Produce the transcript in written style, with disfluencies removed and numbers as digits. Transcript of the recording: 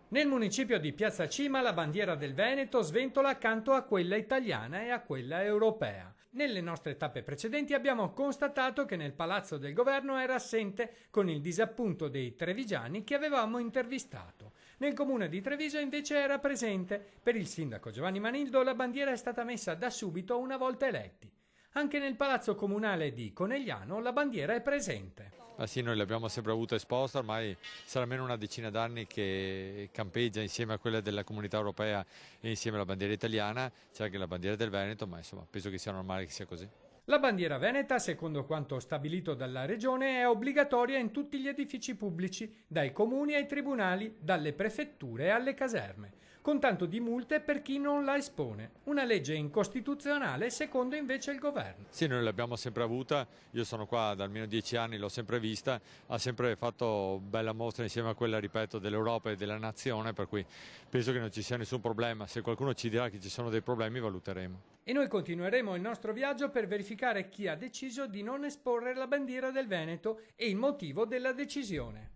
Nel municipio di Piazza Cima la bandiera del Veneto sventola accanto a quella italiana e a quella europea. Nelle nostre tappe precedenti abbiamo constatato che nel palazzo del governo era assente, con il disappunto dei trevigiani che avevamo intervistato. Nel comune di Treviso invece era presente. Per il sindaco Giovanni Manildo la bandiera è stata messa da subito una volta eletti. Anche nel palazzo comunale di Conegliano la bandiera è presente. Ah sì, noi l'abbiamo sempre avuta esposta, ormai sarà almeno una decina d'anni che campeggia insieme a quella della Comunità Europea e insieme alla bandiera italiana, c'è anche la bandiera del Veneto, ma insomma penso che sia normale che sia così. La bandiera veneta, secondo quanto stabilito dalla Regione, è obbligatoria in tutti gli edifici pubblici, dai comuni ai tribunali, dalle prefetture alle caserme, con tanto di multe per chi non la espone. Una legge incostituzionale, secondo invece il governo. Sì, noi l'abbiamo sempre avuta, io sono qua da almeno 10 anni, l'ho sempre vista, ha sempre fatto bella mostra insieme a quella, ripeto, dell'Europa e della nazione, per cui penso che non ci sia nessun problema. Se qualcuno ci dirà che ci sono dei problemi, valuteremo. E noi continueremo il nostro viaggio per verificare chi ha deciso di non esporre la bandiera del Veneto e il motivo della decisione.